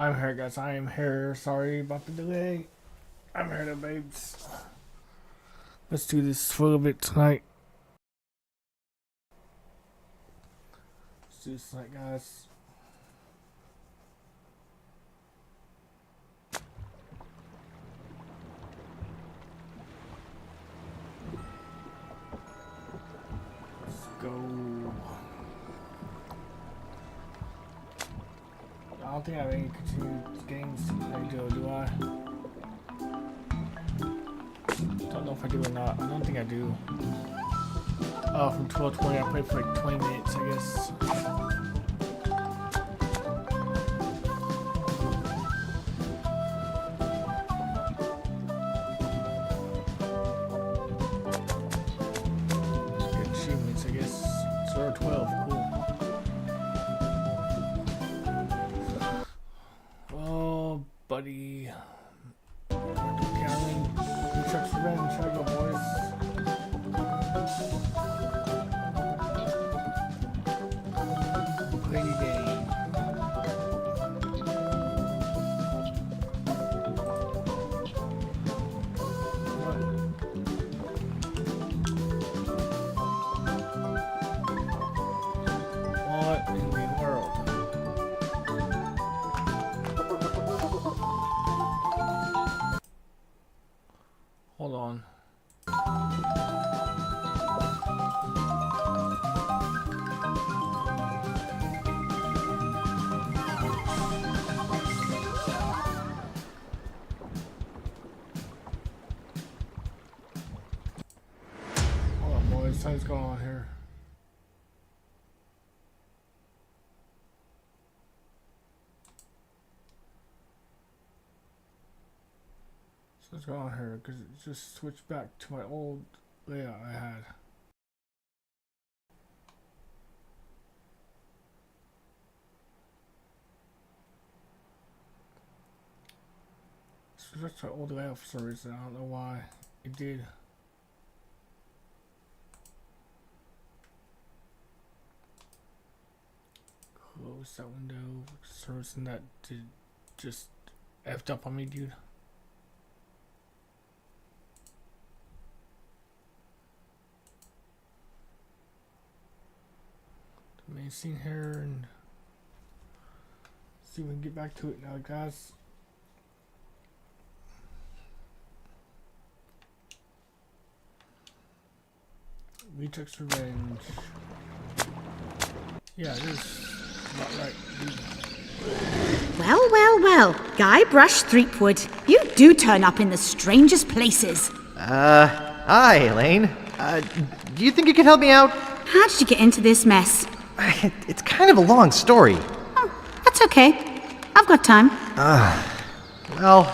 I'm here, guys. I am here. Sorry about the delay. I'm here, the babes. Let's do this for a little bit tonight. Let's do this tonight, guys. Let's go. I don't think I have any continued games to play, do I? Don't know if I do or not. I don't think I do. Oh, from 12:20, I played for like 20 minutes, I guess. Get achievements, I guess. 0-12, cool. Oh, buddy. Chuck's Revenge, try to go, boys. Play the game. What in the world? Hold on. Hold on, boys. Something's going on here. What's going on here? Because it just switched back to my old layout I had. Switched to my old layout for some reason. I don't know why it did. Close that window. Servicing that did just effed up on me, dude. Main scene here, and see if we can get back to it now, guys. Chuck's Revenge. Yeah, it is not right. Well, well, well. Guybrush Threepwood, you do turn up in the strangest places. Hi, Elaine. Do you think you could help me out? How did you get into this mess? It's kind of a long story. Oh, that's okay. I've got time. Well,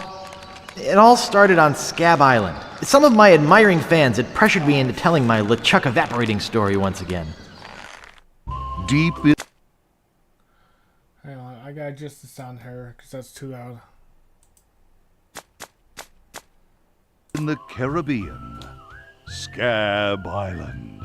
it all started on Scab Island. Some of my admiring fans had pressured me into telling my LeChuck evaporating story once again. Deep in Hang on, I gotta adjust the sound here because that's too loud. the Caribbean, Scab Island.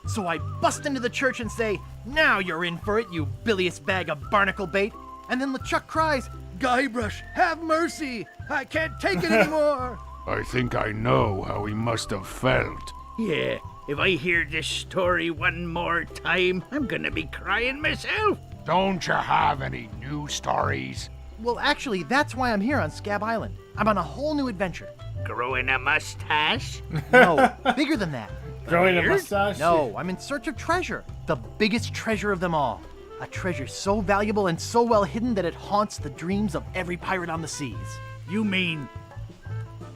So I bust into the church and say, "Now you're in for it, you bilious bag of barnacle bait." And then LeChuck cries, "Guybrush, have mercy! I can't take it anymore!" I think I know how he must have felt. Yeah, if I hear this story one more time, I'm gonna be crying myself. Don't you have any new stories? Well, actually, that's why I'm here on Scab Island. I'm on a whole new adventure. Growing a mustache? No, bigger than that. Growing a Weird? mustache? No, I'm in search of treasure. The biggest treasure of them all. A treasure so valuable and so well hidden that it haunts the dreams of every pirate on the seas. You mean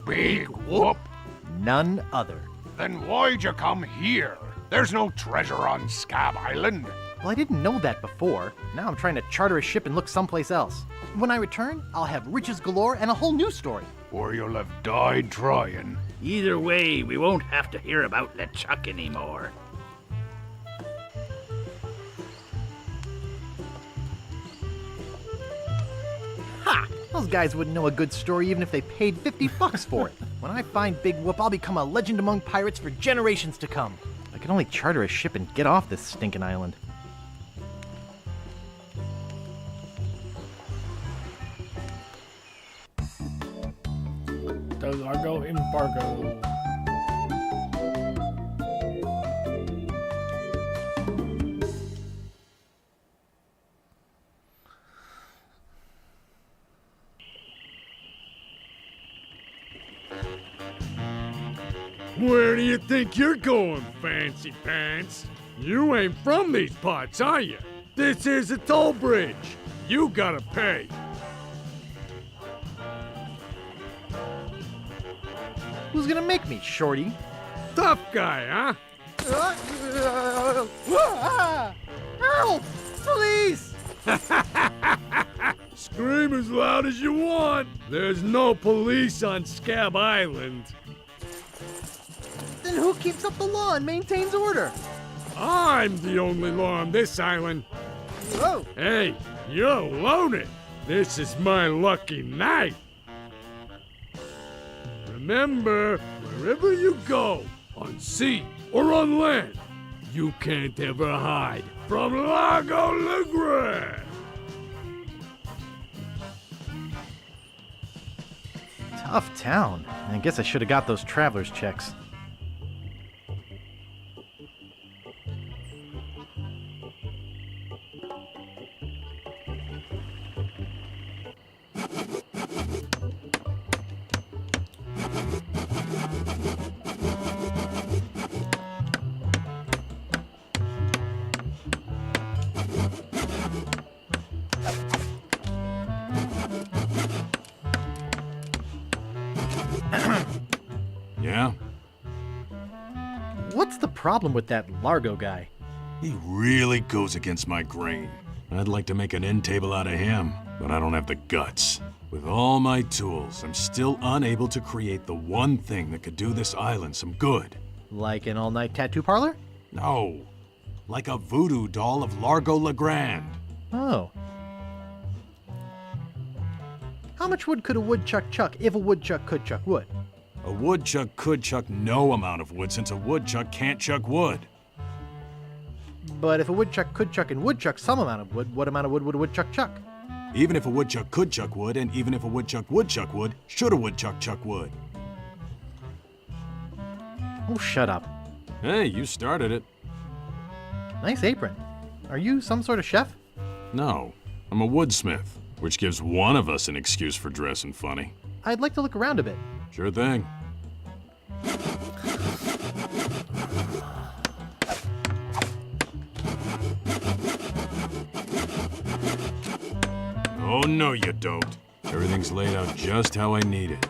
Big whoop? None other. Then why'd you come here? There's no treasure on Scab Island. Well, I didn't know that before. Now I'm trying to charter a ship and look someplace else. When I return, I'll have riches galore and a whole new story. Or you'll have died trying. either way, we won't have to hear about LeChuck anymore. Ha! Those guys wouldn't know a good story even if they paid $50 for it. When I find Big Whoop, I'll become a legend among pirates for generations to come. I can only charter a ship and get off this stinking island. no embargo. Where do you think you're going, Fancy Pants? You ain't from these parts, are you? This is a toll bridge. You gotta pay. Who's gonna make me, Shorty? Tough guy, huh? Help! Police! Scream as loud as you want. There's no police on Scab Island. Then who keeps up the law and maintains order? I'm the only law on this island. Whoa! Hey, you're loaded. This is my lucky night. Remember, wherever you go, on sea or on land, you can't ever hide from Largo Legrand. Tough town. I guess I should have got those traveler's checks. Yeah? What's the problem with that Largo guy? He really goes against my grain. I'd like to make an end table out of him, but I don't have the guts. With all my tools, I'm still unable to create the one thing that could do this island some good. Like an all-night tattoo parlor? No. Like a voodoo doll of Largo Legrand. Oh. How much wood could a woodchuck chuck if a woodchuck could chuck wood? A woodchuck could chuck no amount of wood since a woodchuck can't chuck wood. But if a woodchuck could chuck and would chuck some amount of wood, what amount of wood would a woodchuck chuck? Even if a woodchuck could chuck wood, and even if a woodchuck would chuck wood, should a woodchuck chuck wood? Oh, shut up. Hey, you started it. Nice apron. Are you some sort of chef? No, I'm a woodsmith, which gives one of us an excuse for dressing funny. I'd like to look around a bit. Sure thing. Oh, no, you don't. Everything's laid out just how I need it.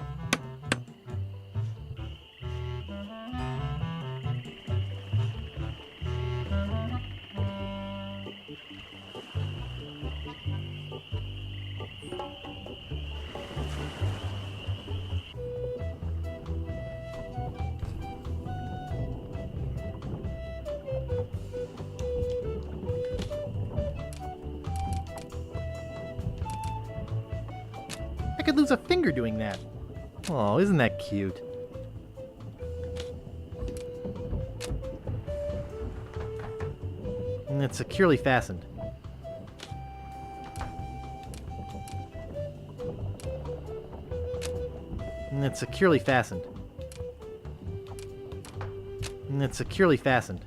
I could lose a finger doing that. Oh, isn't that cute? And it's securely fastened. And it's securely fastened. And it's securely fastened.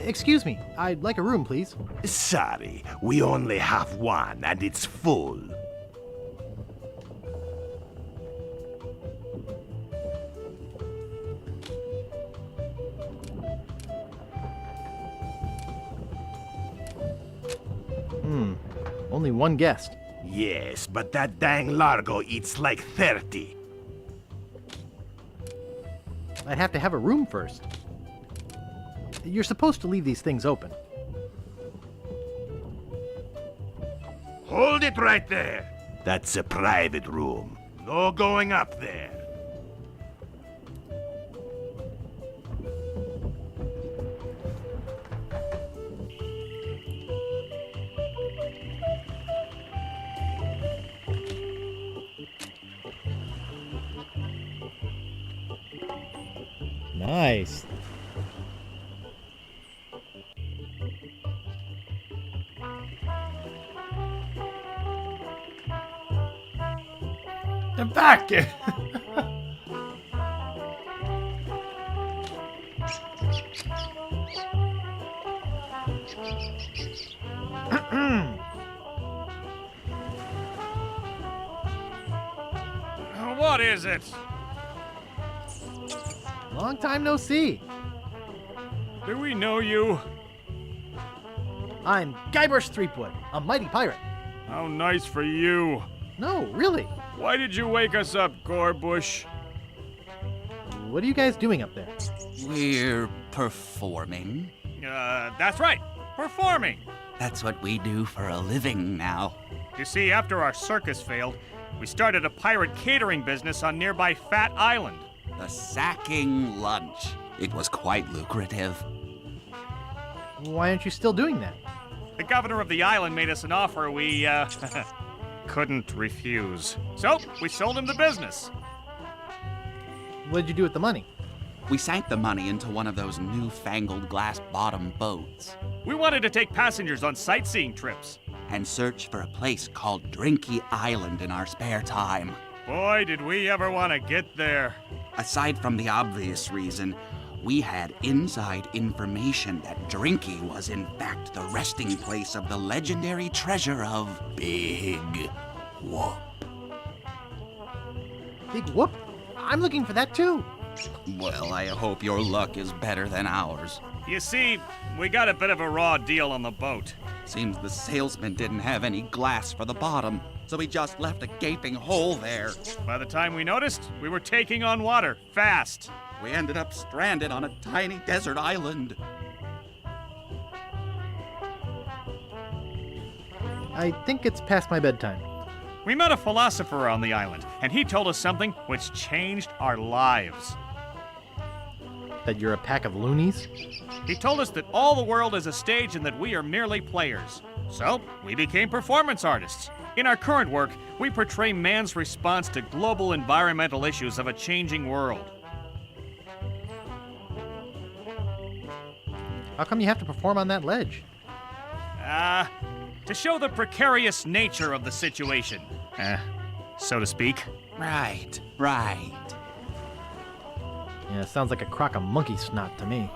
Excuse me, I'd like a room, please. Sorry, we only have one and it's full. Only one guest. Yes, but that dang Largo eats like 30. I'd have to have a room first. You're supposed to leave these things open. Hold it right there. That's a private room. No going up there. Nice. Get back! What is it? Long time no see. Do we know you? I'm Guybrush Threepwood, a mighty pirate. How nice for you. No, really. Why did you wake us up, Gorbush? What are you guys doing up there? We're performing. That's right. Performing. That's what we do for a living now. You see, after our circus failed, we started a pirate catering business on nearby Fat Island. The sacking lunch. It was quite lucrative. Why aren't you still doing that? The governor of the island made us an offer we, couldn't refuse. So, we sold him the business. What did you do with the money? We sank the money into one of those newfangled glass-bottom boats We wanted to take passengers on sightseeing trips. and search for a place called Drinky Island in our spare time. Boy, did we ever want to get there. Aside from the obvious reason, we had inside information that Drinky was in fact the resting place of the legendary treasure of Big Whoop. Big whoop. I'm looking for that too. Well, I hope your luck is better than ours. You see, we got a bit of a raw deal on the boat. Seems the salesman didn't have any glass for the bottom, so he just left a gaping hole there. By the time we noticed, we were taking on water, fast. We ended up stranded on a tiny desert island. I think it's past my bedtime. We met a philosopher on the island, and he told us something which changed our lives. That you're a pack of loonies? He told us that all the world is a stage and that we are merely players. So, we became performance artists. In our current work, we portray man's response to global environmental issues of a changing world. How come you have to perform on that ledge? To show the precarious nature of the situation. So to speak. Right. Yeah, sounds like a crock of monkey snot to me.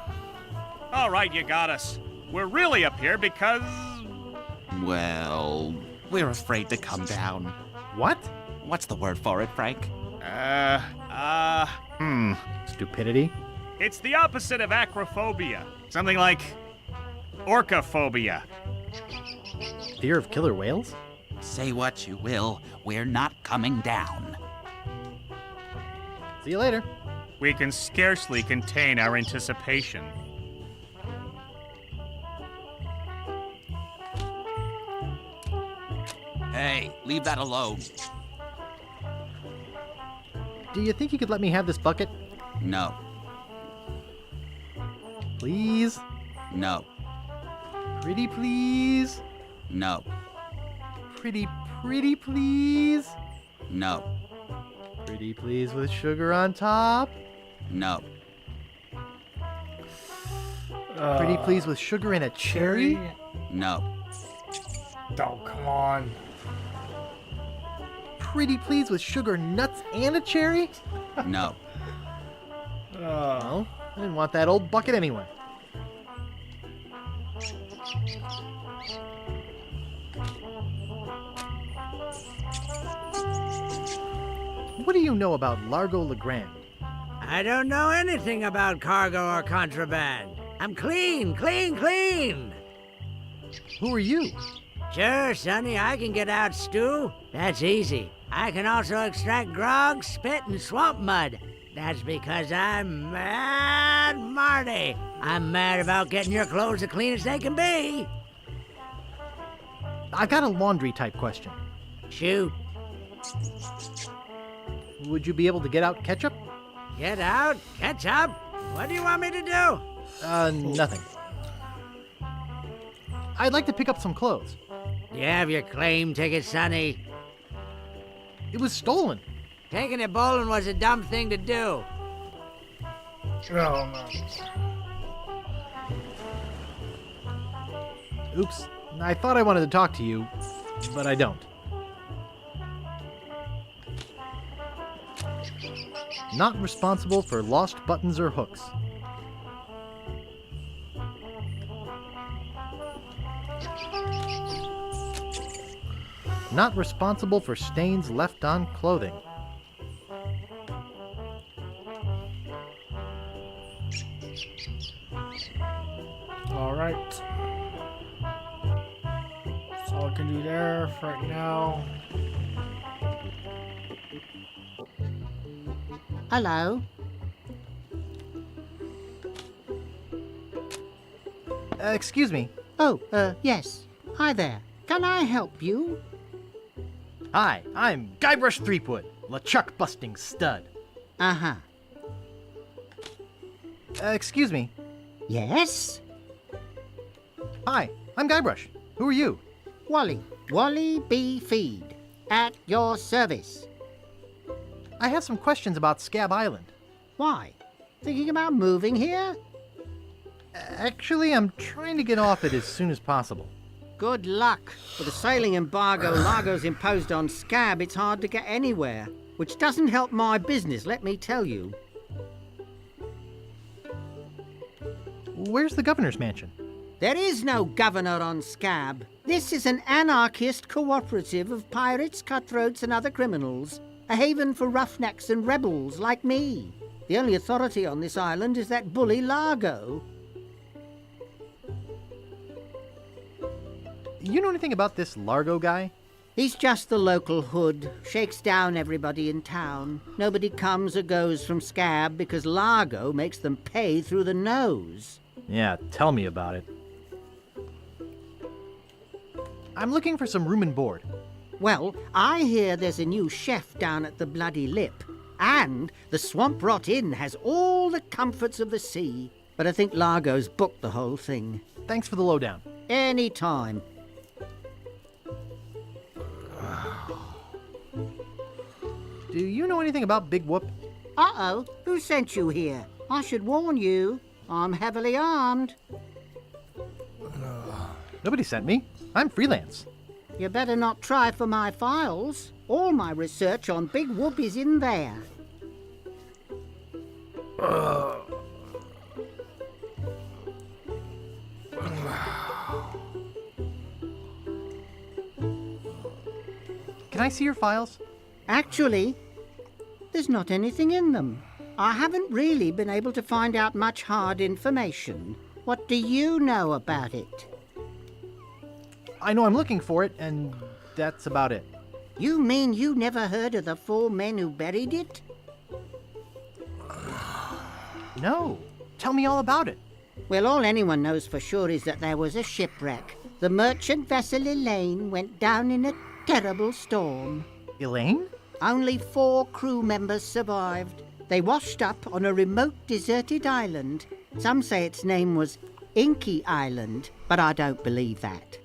All right, you got us. We're really up here because... Well, we're afraid to come down. What? What's the word for it, Frank? Stupidity? It's the opposite of acrophobia. Something like orcaphobia. Fear of killer whales? Say what you will, we're not coming down. See you later. We can scarcely contain our anticipation. Hey, leave that alone. Do you think you could let me have this bucket? No, Please? no, Pretty please? no, Pretty please? no, Pretty please with sugar on top? no. Pretty please with sugar and a cherry? No. Oh, come on. Pretty please with sugar, nuts, and a cherry? No. Well, I didn't want that old bucket anyway. What do you know about Largo Legrand? I don't know anything about cargo or contraband. I'm clean. Who are you? Sure, Sonny, I can get out stew. That's easy. I can also extract grog, spit, and swamp mud. That's because I'm Mad Marty. I'm mad about getting your clothes as clean as they can be. I got a laundry type question. Shoot. Would you be able to get out ketchup? Get out? Catch up? What do you want me to do? Nothing. I'd like to pick up some clothes. You have your claim ticket, Sonny. It was stolen. Taking it bowling was a dumb thing to do. Oh, no. Oops. I thought I wanted to talk to you, but I don't. Not responsible for lost buttons or hooks. Not responsible for stains left on clothing. Alright. That's all I can do there for right now. Hello. Excuse me. Oh, yes. Hi there. Can I help you? Hi, I'm Guybrush Threepwood, LeChuck busting stud. Uh-huh. Excuse me. Yes? Hi, I'm Guybrush. Who are you? Wally B. Feed. At your service. I have some questions about Scab Island. Why? Thinking about moving here? Actually, I'm trying to get off it as soon as possible. Good luck. With the sailing embargo Largo's imposed on Scab, it's hard to get anywhere. Which doesn't help my business, let me tell you. Where's the governor's mansion? There is no governor on Scab. This is an anarchist cooperative of pirates, cutthroats, and other criminals. A haven for roughnecks and rebels like me. The only authority on this island is that bully Largo. You know anything about this Largo guy? He's just the local hood, shakes down everybody in town. Nobody comes or goes from Scab because Largo makes them pay through the nose. Yeah, tell me about it. I'm looking for some room and board. Well, I hear there's a new chef down at the Bloody Lip. And the Swamp Rot Inn has all the comforts of the sea. But I think Largo's booked the whole thing. Thanks for the lowdown. Any time. Do you know anything about Big Whoop? Uh-oh, who sent you here? I should warn you, I'm heavily armed. Nobody sent me. I'm freelance. You better not try for my files. All my research on Big Whoop is in there. Can I see your files? Actually, there's not anything in them. I haven't really been able to find out much hard information. What do you know about it? I know I'm looking for it, and that's about it. You mean you never heard of the 4 men who buried it? No. Tell me all about it. Well, all anyone knows for sure is that there was a shipwreck. The merchant vessel Elaine went down in a terrible storm. Elaine? Only 4 crew members survived. They washed up on a remote deserted island. Some say its name was Inky Island, but I don't believe that.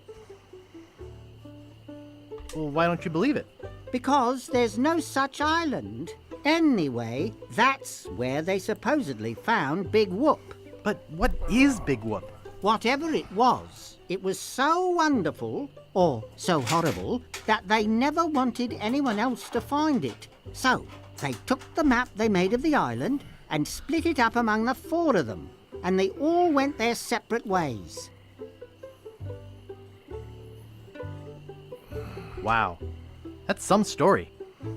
Well, why don't you believe it? Because there's no such island. Anyway, that's where they supposedly found Big Whoop. But what is Big Whoop? Whatever it was so wonderful, or so horrible, that they never wanted anyone else to find it. So, they took the map they made of the island and split it up among the 4 of them, and they all went their separate ways. Wow. That's some story.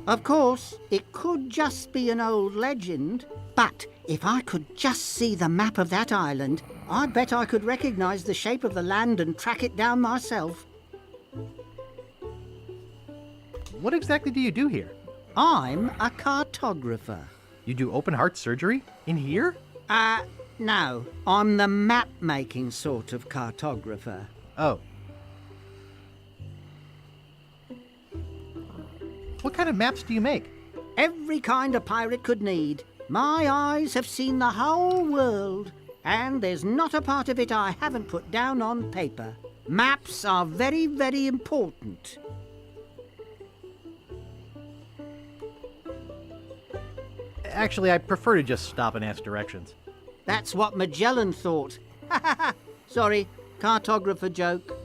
Of course, it could just be an old legend, but if I could just see the map of that island, I bet I could recognize the shape of the land and track it down myself. What exactly do you do here? I'm a cartographer. You do open heart surgery? In here? No. I'm the map-making sort of cartographer. Oh. What kind of maps do you make? Every kind a pirate could need. My eyes have seen the whole world, and there's not a part of it I haven't put down on paper. Maps are very, very important. Actually, I prefer to just stop and ask directions. That's what Magellan thought. Sorry, cartographer joke.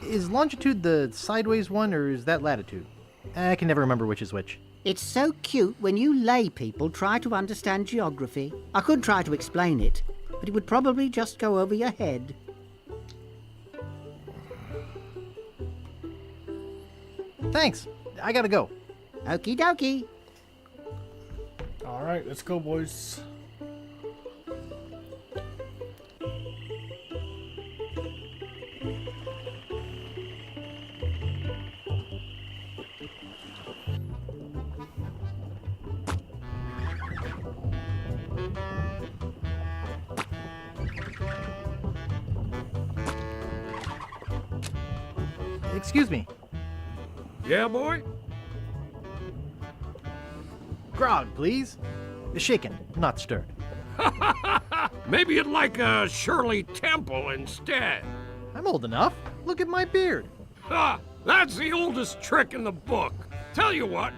Is longitude the sideways one, or is that latitude? I can never remember which is which. It's so cute when you lay people try to understand geography. I could try to explain it, but it would probably just go over your head. Thanks. I gotta go. Okie dokie. All right, let's go, boys. Excuse me. Yeah, boy? Grog, please. Shaken, not stirred. Maybe you'd like a Shirley Temple instead. I'm old enough. Look at my beard. Ha! That's the oldest trick in the book. Tell you what,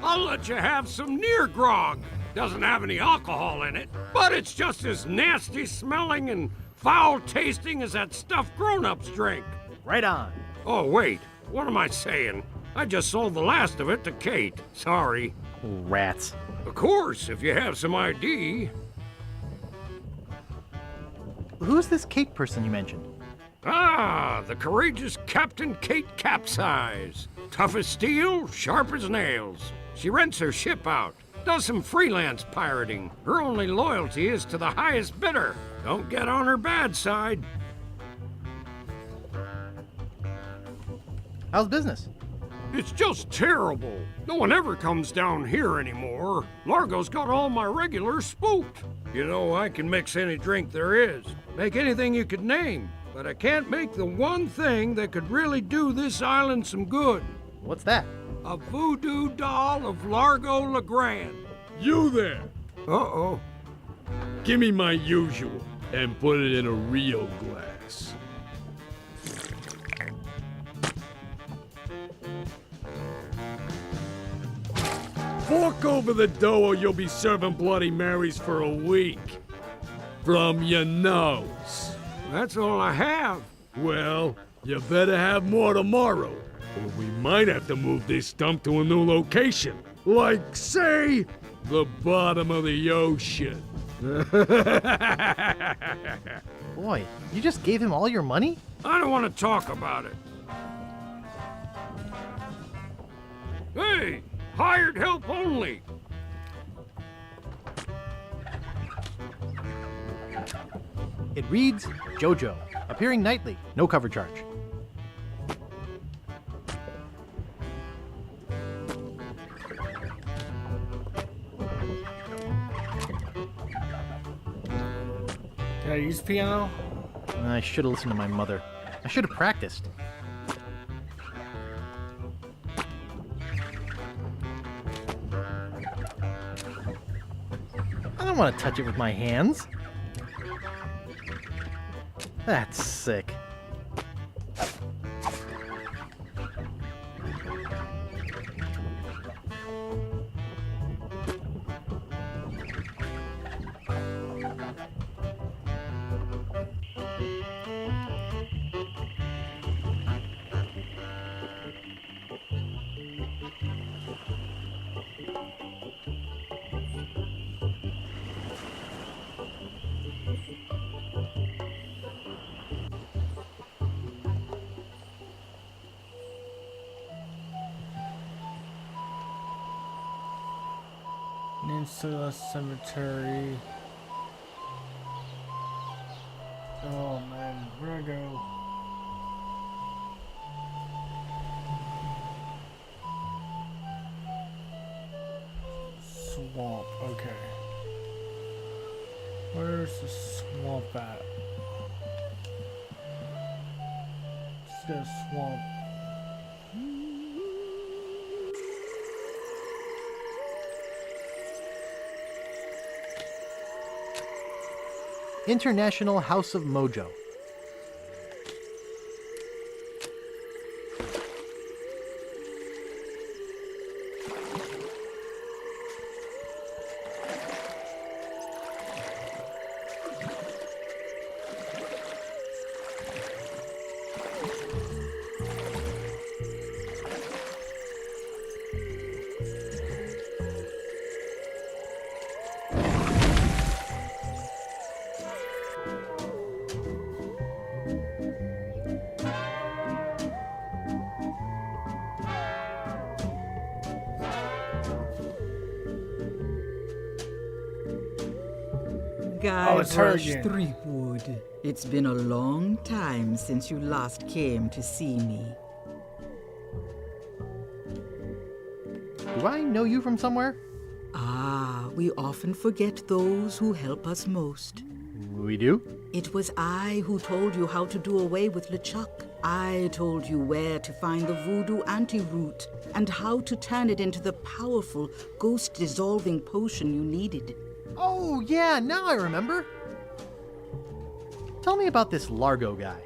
I'll let you have some near grog. Doesn't have any alcohol in it, but it's just as nasty smelling and foul tasting as that stuff grown-ups drink. Right on. Oh, wait, what am I saying? I just sold the last of it to Kate. Sorry. Rats. Of course, if you have some ID. Who's this Kate person you mentioned? Ah, the courageous Captain Kate Capsize. Tough as steel, sharp as nails. She rents her ship out, does some freelance pirating. Her only loyalty is to the highest bidder. Don't get on her bad side. How's business? It's just terrible. No one ever comes down here anymore. Largo's got all my regulars spooked. You know, I can mix any drink there is, make anything you could name, but I can't make the one thing that could really do this island some good. What's that? A voodoo doll of Largo LeGrand. You there! Uh-oh. Give me my usual and put it in a real glass. Fork over the dough or you'll be serving Bloody Marys for a week. From your nose. That's all I have. Well, you better have more tomorrow, or we might have to move this dump to a new location. Like, say, the bottom of the ocean. Boy, you just gave him all your money? I don't want to talk about it. Hey, hired help only. It reads JoJo, appearing nightly, no cover charge. Can I use piano? I should have listened to my mother. I should have practiced. I don't want to touch it with my hands. That's sick. Peninsula Cemetery. Oh man, where'd I go? Swamp, okay. Where's the swamp at? Let's go swamp. International House of Mojo. Oh, it's her Guybrush again. Threepwood. It's been a long time since you last came to see me. Do I know you from somewhere? Ah, we often forget those who help us most. We do? It was I who told you how to do away with LeChuck. I told you where to find the voodoo antiroot and how to turn it into the powerful, ghost-dissolving potion you needed. Oh, yeah, now I remember. Tell me about this Largo guy.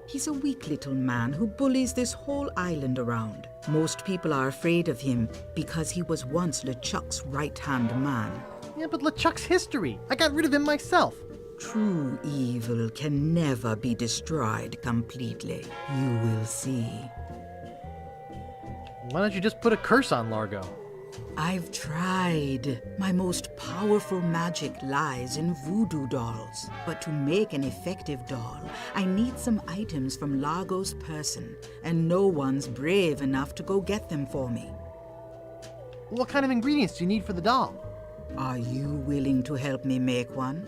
He's a weak little man who bullies this whole island around. Most people are afraid of him because he was once LeChuck's right-hand man. Yeah, but LeChuck's history. I got rid of him myself. True evil can never be destroyed completely. You will see. Why don't you just put a curse on Largo? I've tried. My most powerful magic lies in voodoo dolls. But to make an effective doll, I need some items from Largo's person, and no one's brave enough to go get them for me. What kind of ingredients do you need for the doll? Are you willing to help me make one?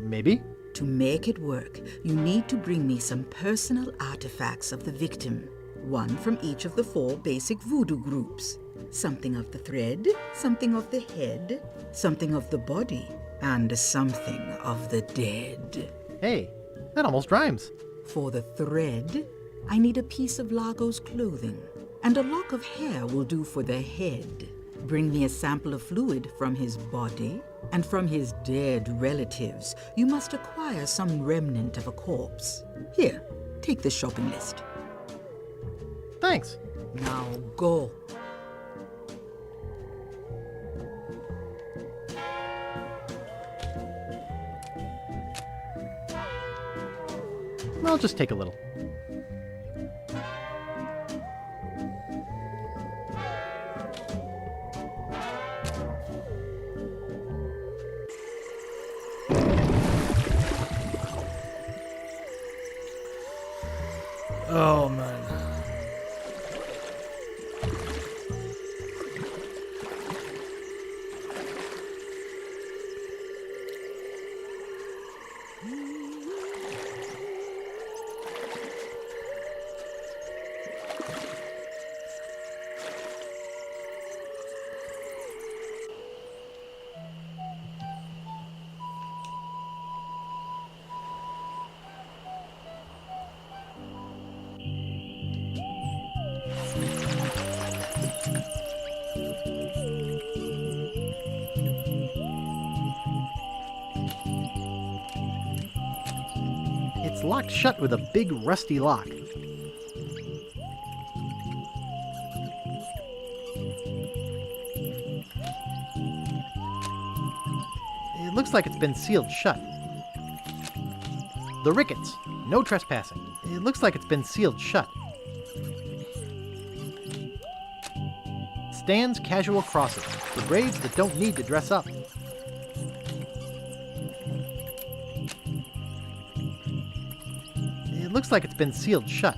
Maybe? To make it work, you need to bring me some personal artifacts of the victim. One from each of the 4 basic voodoo groups. Something of the thread, something of the head, something of the body, and something of the dead. Hey, that almost rhymes. For the thread, I need a piece of Largo's clothing, and a lock of hair will do for the head. Bring me a sample of fluid from his body, and from his dead relatives, you must acquire some remnant of a corpse. Here, take the shopping list. Thanks. Now go. I'll just take a little. Oh man. It's locked shut with a big rusty lock. It looks like it's been sealed shut. The Ricketts. No trespassing. It looks like it's been sealed shut. Stan's Casual Crosses. The braids that don't need to dress up. It looks like it's been sealed shut.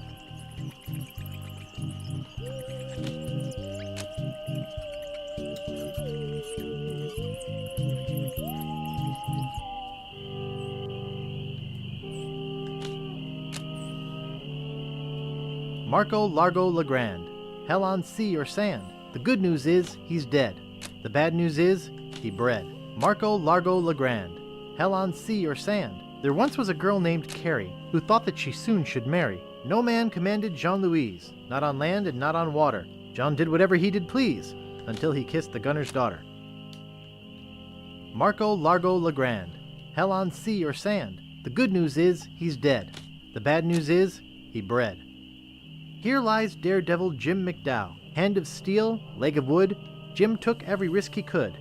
Marco Largo Legrand. Hell on sea or sand. The good news is he's dead. The bad news is he bred. Marco Largo Legrand. Hell on sea or sand. There once was a girl named Carrie who thought that she soon should marry. No man commanded Jean-Louise, not on land and not on water. John did whatever he did please, until he kissed the gunner's daughter. Marco Largo Legrand. Hell on sea or sand. The good news is he's dead. The bad news is he bred. Here lies daredevil Jim McDowell. Hand of steel, leg of wood, Jim took every risk he could.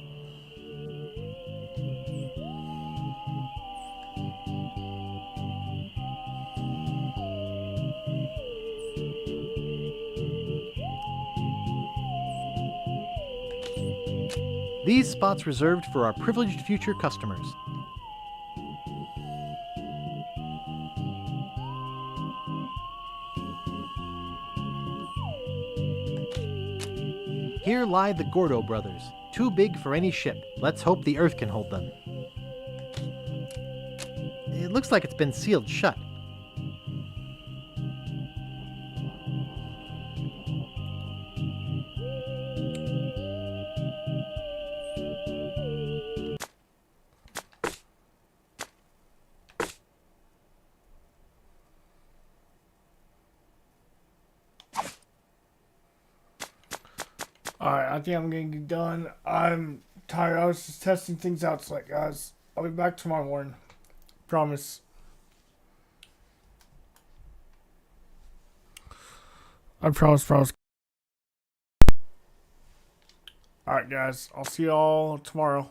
These spots reserved for our privileged future customers. Here lie the Gordo brothers, too big for any ship. Let's hope the Earth can hold them. It looks like it's been sealed shut. Alright, I think I'm gonna get done. I'm tired. I was just testing things out today, guys. I'll be back tomorrow morning. Promise. I promise. Alright, guys. I'll see y'all tomorrow.